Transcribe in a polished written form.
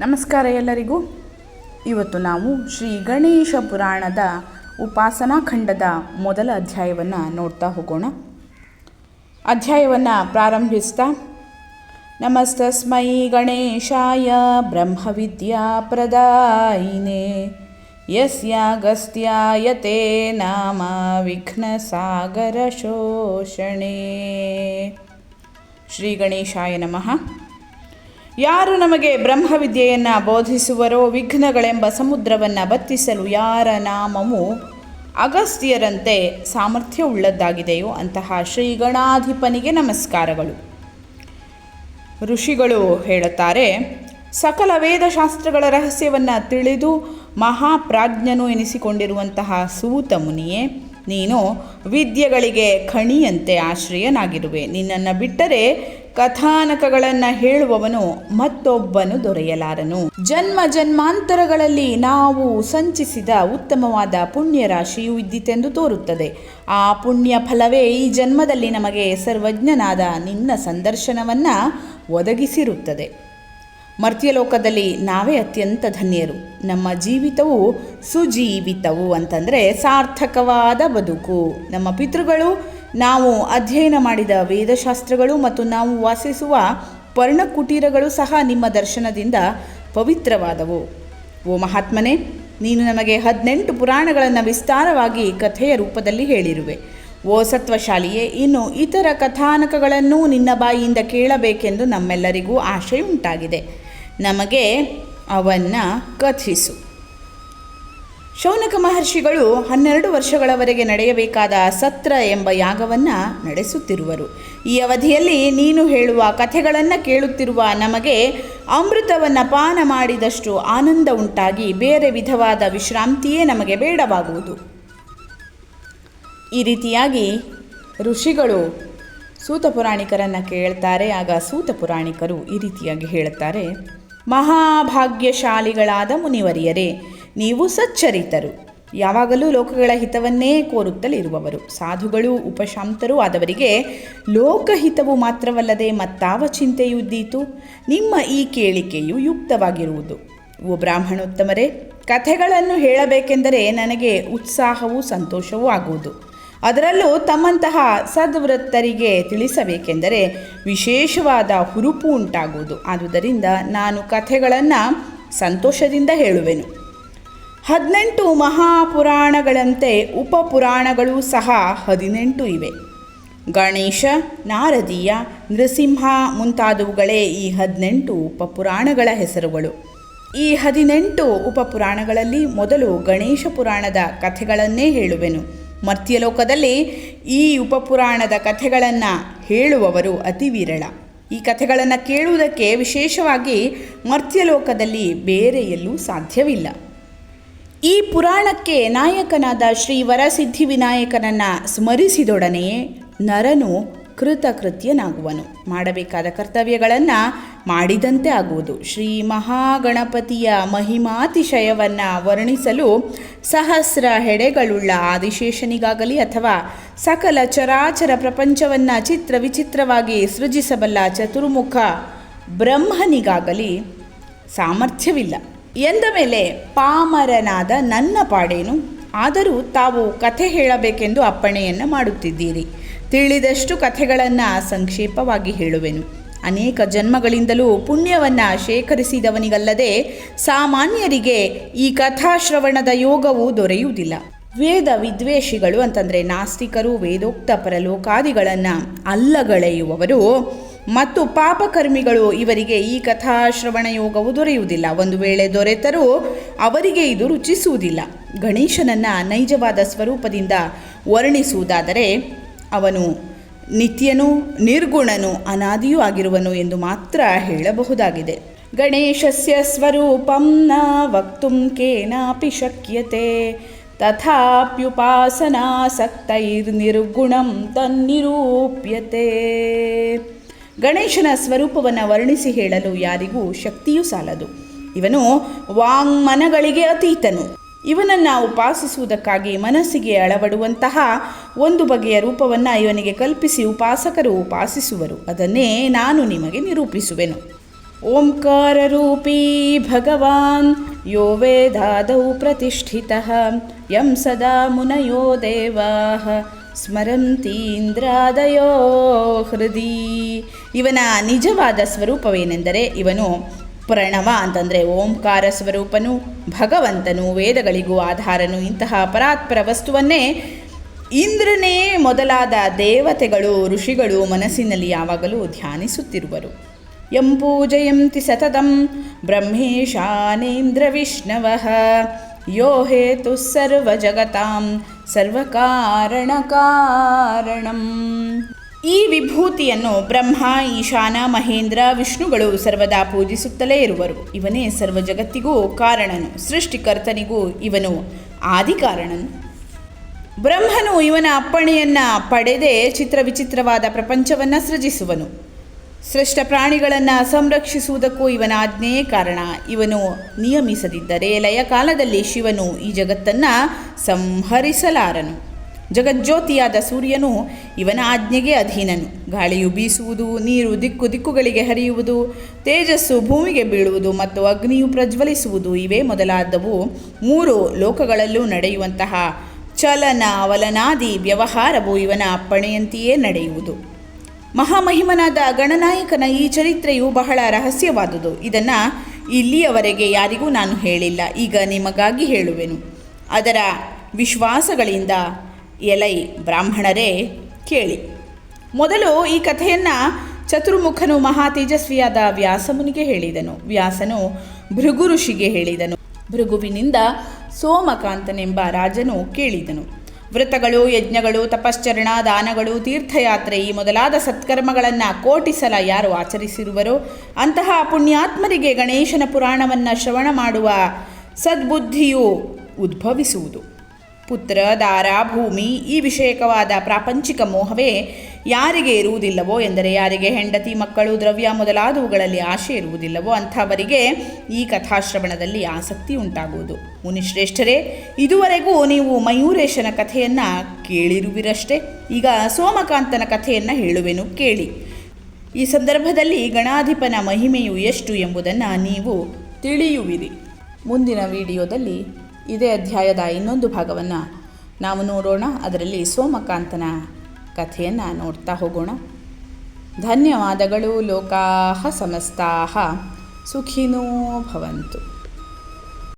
ನಮಸ್ಕಾರ ಎಲ್ಲರಿಗೂ. ಇವತ್ತು ನಾವು ಶ್ರೀ ಗಣೇಶ ಪುರಾಣದ ಉಪಾಸನಾ ಖಂಡದ ಮೊದಲ ಅಧ್ಯಾಯವನ್ನು ನೋಡ್ತಾ ಹೋಗೋಣ. ಅಧ್ಯಾಯವನ್ನು ಪ್ರಾರಂಭಿಸ್ತಾ ನಮಸ್ತಸ್ಮೈ ಗಣೇಶಾಯ ಬ್ರಹ್ಮವಿದ್ಯಾ ಪ್ರದಾಯಿನೇ ಯಸ್ಯಾಗಸ್ತ್ಯಾಯತೆ ನಾಮ ವಿಘ್ನಸಾಗರ ಶೋಷಣೆ. ಶ್ರೀ ಗಣೇಶಾಯ ನಮಃ. ಯಾರು ನಮಗೆ ಬ್ರಹ್ಮವಿದ್ಯೆಯನ್ನು ಬೋಧಿಸುವರೋ, ವಿಘ್ನಗಳೆಂಬ ಸಮುದ್ರವನ್ನು ಬತ್ತಿಸಲು ಯಾರ ನಾಮವು ಅಗಸ್ತ್ಯರಂತೆ ಸಾಮರ್ಥ್ಯವುಳ್ಳದ್ದಾಗಿದೆಯೋ ಅಂತಹ ಶ್ರೀಗಣಾಧಿಪನಿಗೆ ನಮಸ್ಕಾರಗಳು. ಋಷಿಗಳು ಹೇಳುತ್ತಾರೆ, ಸಕಲ ವೇದಶಾಸ್ತ್ರಗಳ ರಹಸ್ಯವನ್ನು ತಿಳಿದು ಮಹಾಪ್ರಾಜ್ಞನು ಎನಿಸಿಕೊಂಡಿರುವಂತಹ ಸೂತ ಮುನಿಯೇ, ನೀನು ವಿದ್ಯೆಗಳಿಗೆ ಖಣಿಯಂತೆ ಆಶ್ರಯನಾಗಿರುವೆ. ನಿನ್ನನ್ನು ಬಿಟ್ಟರೆ ಕಥಾನಕಗಳನ್ನು ಹೇಳುವವನು ಮತ್ತೊಬ್ಬನು ದೊರೆಯಲಾರನು. ಜನ್ಮ ಜನ್ಮಾಂತರಗಳಲ್ಲಿ ನಾವು ಸಂಚಿಸಿದ ಉತ್ತಮವಾದ ಪುಣ್ಯ ರಾಶಿಯು ಇದ್ದಿತೆಂದು ತೋರುತ್ತದೆ. ಆ ಪುಣ್ಯ ಫಲವೇ ಈ ಜನ್ಮದಲ್ಲಿ ನಮಗೆ ಸರ್ವಜ್ಞನಾದ ನಿನ್ನ ಸಂದರ್ಶನವನ್ನು ಒದಗಿಸಿರುತ್ತದೆ. ಮರ್ತ್ಯಲೋಕದಲ್ಲಿ ನಾವೇ ಅತ್ಯಂತ ಧನ್ಯರು. ನಮ್ಮ ಜೀವಿತವು ಸುಜೀವಿತವು ಅಂತಂದರೆ ಸಾರ್ಥಕವಾದ ಬದುಕು. ನಮ್ಮ ಪಿತೃಗಳು, ನಾವು ಅಧ್ಯಯನ ಮಾಡಿದ ವೇದಶಾಸ್ತ್ರಗಳು ಮತ್ತು ನಾವು ವಾಸಿಸುವ ಪರ್ಣಕುಟೀರಗಳು ಸಹ ನಿಮ್ಮ ದರ್ಶನದಿಂದ ಪವಿತ್ರವಾದವು. ಓ ಮಹಾತ್ಮನೇ, ನೀನು ನಮಗೆ 18 ಪುರಾಣಗಳನ್ನು ವಿಸ್ತಾರವಾಗಿ ಕಥೆಯ ರೂಪದಲ್ಲಿ ಹೇಳಿರುವೆ. ಓ ಸತ್ವಶಾಲಿಯೇ, ಇನ್ನು ಇತರ ಕಥಾನಕಗಳನ್ನು ನಿನ್ನ ಬಾಯಿಯಿಂದ ಕೇಳಬೇಕೆಂದು ನಮ್ಮೆಲ್ಲರಿಗೂ ಆಶೆ ಉಂಟಾಗಿದೆ. ನಮಗೆ ಅವನ್ನು ಕಥಿಸು. ಶೌನಕ ಮಹರ್ಷಿಗಳು 12 ವರ್ಷಗಳವರೆಗೆ ನಡೆಯಬೇಕಾದ ಸತ್ರ ಎಂಬ ಯಾಗವನ್ನು ನಡೆಸುತ್ತಿರುವರು. ಈ ಅವಧಿಯಲ್ಲಿ ನೀನು ಹೇಳುವ ಕಥೆಗಳನ್ನು ಕೇಳುತ್ತಿರುವ ನಮಗೆ ಅಮೃತವನ್ನು ಪಾನ ಮಾಡಿದಷ್ಟು ಆನಂದ ಉಂಟಾಗಿ ಬೇರೆ ವಿಧವಾದ ವಿಶ್ರಾಂತಿಯೇ ನಮಗೆ ಬೇಡವಾಗುವುದು. ಈ ರೀತಿಯಾಗಿ ಋಷಿಗಳು ಸೂತ ಪುರಾಣಿಕರನ್ನು ಕೇಳ್ತಾರೆ. ಆಗ ಸೂತ ಪುರಾಣಿಕರು ಈ ರೀತಿಯಾಗಿ ಹೇಳುತ್ತಾರೆ, ಮಹಾಭಾಗ್ಯಶಾಲಿಗಳಾದ ಮುನಿವರಿಯರೇ, ನೀವು ಸಚ್ಚರಿತರು, ಯಾವಾಗಲೂ ಲೋಕಗಳ ಹಿತವನ್ನೇ ಕೋರುತ್ತಲಿರುವವರು, ಸಾಧುಗಳು ಉಪಶಾಂತರೂ ಆದವರಿಗೆ ಲೋಕಹಿತವು ಮಾತ್ರವಲ್ಲದೆ ಮತ್ತಾವ ಚಿಂತೆಯೂ ಇದ್ದೀತು. ನಿಮ್ಮ ಈ ಕೇಳಿಕೆಯು ಯುಕ್ತವಾಗಿರುವುದು. ಓ ಬ್ರಾಹ್ಮಣೋತ್ತಮರೇ, ಕಥೆಗಳನ್ನು ಹೇಳಬೇಕೆಂದರೆ ನನಗೆ ಉತ್ಸಾಹವೂ ಸಂತೋಷವೂ ಆಗುವುದು. ಅದರಲ್ಲೂ ತಮ್ಮಂತಹ ಸದ್ವೃತ್ತರಿಗೆ ತಿಳಿಸಬೇಕೆಂದರೆ ವಿಶೇಷವಾದ ಹುರುಪು ಉಂಟಾಗುವುದು. ಆದುದರಿಂದ ನಾನು ಕಥೆಗಳನ್ನು ಸಂತೋಷದಿಂದ ಹೇಳುವೆನು. 18 ಮಹಾಪುರಾಣಗಳಂತೆ ಉಪಪುರಾಣಗಳು ಸಹ 18 ಇವೆ. ಗಣೇಶ, ನಾರದೀಯ, ನೃಸಿಂಹ ಮುಂತಾದವುಗಳೇ ಈ 18 ಉಪಪುರಾಣಗಳ ಹೆಸರುಗಳು. ಈ 18 ಉಪಪುರಾಣಗಳಲ್ಲಿ ಮೊದಲು ಗಣೇಶ ಪುರಾಣದ ಕಥೆಗಳನ್ನೇ ಹೇಳುವೆನು. ಮರ್ತ್ಯಲೋಕದಲ್ಲಿ ಈ ಉಪಪುರಾಣದ ಕಥೆಗಳನ್ನು ಹೇಳುವವರು ಅತಿ ವಿರಳ. ಈ ಕಥೆಗಳನ್ನು ಕೇಳುವುದಕ್ಕೆ ವಿಶೇಷವಾಗಿ ಮರ್ತ್ಯಲೋಕದಲ್ಲಿ ಬೇರೆ ಎಲ್ಲೂ ಸಾಧ್ಯವಿಲ್ಲ. ಈ ಪುರಾಣಕ್ಕೆ ನಾಯಕನಾದ ಶ್ರೀ ವರಸಿದ್ಧಿವಿನಾಯಕನನ್ನು ಸ್ಮರಿಸಿದೊಡನೆಯೇ ನರನು ಕೃತಕೃತ್ಯನಾಗುವನು. ಮಾಡಬೇಕಾದ ಕರ್ತವ್ಯಗಳನ್ನು ಮಾಡಿದಂತೆ ಆಗುವುದು. ಶ್ರೀ ಮಹಾಗಣಪತಿಯ ಮಹಿಮಾತಿಶಯವನ್ನು ವರ್ಣಿಸಲು ಸಹಸ್ರ ಹೆಡೆಗಳುಳ್ಳ ಆದಿಶೇಷನಿಗಾಗಲಿ ಅಥವಾ ಸಕಲ ಚರಾಚರ ಪ್ರಪಂಚವನ್ನು ಚಿತ್ರ ವಿಚಿತ್ರವಾಗಿ ಸೃಜಿಸಬಲ್ಲ ಚತುರ್ಮುಖ ಬ್ರಹ್ಮನಿಗಾಗಲಿ ಸಾಮರ್ಥ್ಯವಿಲ್ಲ. ಎಂದ ಮೇಲೆ ಪಾಮರನಾದ ನನ್ನ ಪಾಡೇನು? ಆದರೂ ತಾವು ಕಥೆ ಹೇಳಬೇಕೆಂದು ಅಪ್ಪಣೆಯನ್ನು ಮಾಡುತ್ತಿದ್ದೀರಿ. ತಿಳಿದಷ್ಟು ಕಥೆಗಳನ್ನು ಸಂಕ್ಷೇಪವಾಗಿ ಹೇಳುವೆನು. ಅನೇಕ ಜನ್ಮಗಳಿಂದಲೂ ಪುಣ್ಯವನ್ನು ಶೇಖರಿಸಿದವನಿಗಲ್ಲದೆ ಸಾಮಾನ್ಯರಿಗೆ ಈ ಕಥಾಶ್ರವಣದ ಯೋಗವು ದೊರೆಯುವುದಿಲ್ಲ. ವೇದ ವಿದ್ವೇಷಿಗಳು ಅಂತಂದರೆ ನಾಸ್ತಿಕರು, ವೇದೋಕ್ತ ಪರಲೋಕಾದಿಗಳನ್ನು ಅಲ್ಲಗಳೆಯುವವರು ಮತ್ತು ಪಾಪಕರ್ಮಿಗಳು, ಇವರಿಗೆ ಈ ಕಥಾಶ್ರವಣ ಯೋಗವು ದೊರೆಯುವುದಿಲ್ಲ. ಒಂದು ವೇಳೆ ದೊರೆತರೂ ಅವರಿಗೆ ಇದು ರುಚಿಸುವುದಿಲ್ಲ. ಗಣೇಶನನ್ನು ನೈಜವಾದ ಸ್ವರೂಪದಿಂದ ವರ್ಣಿಸುವುದಾದರೆ ಅವನು ನಿತ್ಯನೂ ನಿರ್ಗುಣನೂ ಅನಾದಿಯೂ ಆಗಿರುವನು ಎಂದು ಮಾತ್ರ ಹೇಳಬಹುದಾಗಿದೆ. ಗಣೇಶಸ್ಯ ಸ್ವರೂಪಂ ನ ವಕ್ತುಂ ಕೇನಾಪಿ ಶಕ್ಯತೆ ತಥಾಪ್ಯುಪಾಸನಾಸಕ್ತೈರ್ನಿರ್ಗುಣಂ ತನ್ನಿರೂಪ್ಯತೆ. ಗಣೇಶನ ಸ್ವರೂಪವನ್ನು ವರ್ಣಿಸಿ ಹೇಳಲು ಯಾರಿಗೂ ಶಕ್ತಿಯೂ ಸಾಲದು. ಇವನು ವಾಂಗ್ಮನಗಳಿಗೆ ಅತೀತನು. ಇವನನ್ನು ಉಪಾಸಿಸುವುದಕ್ಕಾಗಿ ಮನಸ್ಸಿಗೆ ಅಳವಡುವಂತಹ ಒಂದು ಬಗೆಯ ರೂಪವನ್ನು ಇವನಿಗೆ ಕಲ್ಪಿಸಿ ಉಪಾಸಕರು ಉಪಾಸಿಸುವರು. ಅದನ್ನೇ ನಾನು ನಿಮಗೆ ನಿರೂಪಿಸುವೆನು. ಓಂಕಾರರೂಪೀ ಭಗವಾನ್ ಯೋ ವೇದಾದೌ ಪ್ರತಿಷ್ಠಿತಃ ಯಂ ಸದಾ ಮುನಯೋ ದೇವಾಃ ಸ್ಮರಂತೀಂದ್ರಾದಯೋ ಹೃದಿ. ಇವನ ನಿಜವಾದ ಸ್ವರೂಪವೇನೆಂದರೆ ಇವನು ಪ್ರಣವ ಅಂತಂದರೆ ಓಂಕಾರ ಸ್ವರೂಪನು, ಭಗವಂತನು, ವೇದಗಳಿಗೂ ಆಧಾರನು. ಇಂತಹ ಪರಾತ್ಪರ ವಸ್ತುವನ್ನೇ ಇಂದ್ರನೇ ಮೊದಲಾದ ದೇವತೆಗಳು, ಋಷಿಗಳು ಮನಸ್ಸಿನಲ್ಲಿ ಯಾವಾಗಲೂ ಧ್ಯಾನಿಸುತ್ತಿರುವರು. ಯಂ ಪೂಜಯಂತಿ ಸತತಂ ಬ್ರಹ್ಮೇಶಾನೇಂದ್ರ ವಿಷ್ಣವಃ ಯೋ ಹೇತು ಸರ್ವಜಗತಾಂ ಸರ್ವಕಾರಣ ಕಾರಣಂ. ಈ ವಿಭೂತಿಯನ್ನು ಬ್ರಹ್ಮ, ಈಶಾನ, ಮಹೇಂದ್ರ, ವಿಷ್ಣುಗಳು ಸರ್ವದಾ ಪೂಜಿಸುತ್ತಲೇ ಇರುವರು. ಇವನೇ ಸರ್ವ ಜಗತ್ತಿಗೂ ಕಾರಣನು, ಸೃಷ್ಟಿಕರ್ತನಿಗೂ ಇವನು ಆದಿಕಾರಣನು. ಬ್ರಹ್ಮನು ಇವನ ಅಪ್ಪಣೆಯನ್ನು ಪಡೆದೇ ಚಿತ್ರವಿಚಿತ್ರವಾದ ಪ್ರಪಂಚವನ್ನು ಸೃಜಿಸುವನು. ಸೃಷ್ಟ ಪ್ರಾಣಿಗಳನ್ನು ಸಂರಕ್ಷಿಸುವುದಕ್ಕೂ ಇವನ ಆಜ್ಞೆಯೇ ಕಾರಣ. ಇವನು ನಿಯಮಿಸದಿದ್ದರೆ ಲಯ ಕಾಲದಲ್ಲಿ ಶಿವನು ಈ ಜಗತ್ತನ್ನು ಸಂಹರಿಸಲಾರನು. ಜಗಜ್ಯೋತಿಯಾದ ಸೂರ್ಯನು ಇವನ ಆಜ್ಞೆಗೆ ಅಧೀನನು. ಗಾಳಿಯು ಬೀಸುವುದು, ನೀರು ದಿಕ್ಕು ದಿಕ್ಕುಗಳಿಗೆ ಹರಿಯುವುದು, ತೇಜಸ್ಸು ಭೂಮಿಗೆ ಬೀಳುವುದು ಮತ್ತು ಅಗ್ನಿಯು ಪ್ರಜ್ವಲಿಸುವುದು ಇವೇ ಮೊದಲಾದವು ಮೂರು ಲೋಕಗಳಲ್ಲೂ ನಡೆಯುವಂತಹ ಚಲನ ವಲನಾದಿ ವ್ಯವಹಾರವು ಇವನ ಅಪ್ಪಣೆಯಂತೆಯೇ ನಡೆಯುವುದು. ಮಹಾಮಹಿಮನಾದ ಗಣನಾಯಕನ ಈ ಚರಿತ್ರೆಯು ಬಹಳ ರಹಸ್ಯವಾದುದು. ಇದನ್ನು ಇಲ್ಲಿಯವರೆಗೆ ಯಾರಿಗೂ ನಾನು ಹೇಳಿಲ್ಲ. ಈಗ ನಿಮಗಾಗಿ ಹೇಳುವೆನು. ಅದರ ವಿಶ್ವಾಸಗಳಿಂದ ಎಲೈ ಬ್ರಾಹ್ಮಣರೇ ಕೇಳಿ. ಮೊದಲು ಈ ಕಥೆಯನ್ನು ಚತುರ್ಮುಖನು ಮಹಾ ತೇಜಸ್ವಿಯಾದ ವ್ಯಾಸಮುನಿಗೆ ಹೇಳಿದನು. ವ್ಯಾಸನು ಭೃಗು ಋಷಿಗೆ ಹೇಳಿದನು. ಭೃಗುವಿನಿಂದ ಸೋಮಕಾಂತನೆಂಬ ರಾಜನು ಕೇಳಿದನು. ವ್ರತಗಳು, ಯಜ್ಞಗಳು, ತಪಶ್ಚರಣ, ದಾನಗಳು, ತೀರ್ಥಯಾತ್ರೆ ಈ ಮೊದಲಾದ ಸತ್ಕರ್ಮಗಳನ್ನು ಕೋಟಿ ಸಲ ಯಾರು ಆಚರಿಸಿರುವರೋ ಅಂತಹ ಪುಣ್ಯಾತ್ಮರಿಗೆ ಗಣೇಶನ ಪುರಾಣವನ್ನು ಶ್ರವಣ ಮಾಡುವ ಸದ್ಬುದ್ಧಿಯು ಉದ್ಭವಿಸುವುದು. ಪುತ್ರ, ದಾರ, ಭೂಮಿ ಈ ವಿಷಯಕವಾದ ಪ್ರಾಪಂಚಿಕ ಮೋಹವೇ ಯಾರಿಗೆ ಇರುವುದಿಲ್ಲವೋ, ಎಂದರೆ ಯಾರಿಗೆ ಹೆಂಡತಿ, ಮಕ್ಕಳು, ದ್ರವ್ಯ ಮೊದಲಾದವುಗಳಲ್ಲಿ ಆಶೆ ಇರುವುದಿಲ್ಲವೋ ಅಂಥವರಿಗೆ ಈ ಕಥಾಶ್ರವಣದಲ್ಲಿ ಆಸಕ್ತಿ ಉಂಟಾಗುವುದು. ಮುನಿಶ್ರೇಷ್ಠರೇ, ಇದುವರೆಗೂ ನೀವು ಮಯೂರೇಶನ ಕಥೆಯನ್ನು ಕೇಳಿರುವಿರಷ್ಟೇ. ಈಗ ಸೋಮಕಾಂತನ ಕಥೆಯನ್ನು ಹೇಳುವೆನು, ಕೇಳಿ. ಈ ಸಂದರ್ಭದಲ್ಲಿ ಗಣಾಧಿಪನ ಮಹಿಮೆಯು ಎಷ್ಟು ಎಂಬುದನ್ನು ನೀವು ತಿಳಿಯುವಿರಿ. ಮುಂದಿನ ವಿಡಿಯೋದಲ್ಲಿ ಇದೇ ಅಧ್ಯಾಯದ ಇನ್ನೊಂದು ಭಾಗವನ್ನು ನಾವು ನೋಡೋಣ. ಅದರಲ್ಲಿ ಸೋಮಕಾಂತನ ಕಥೆಯನ್ನು ನೋಡ್ತಾ ಹೋಗೋಣ. ಧನ್ಯವಾದಗಳು. ಲೋಕಾಃ ಸಮಸ್ತಾಃ ಸುಖಿನೋ ಭವಂತು.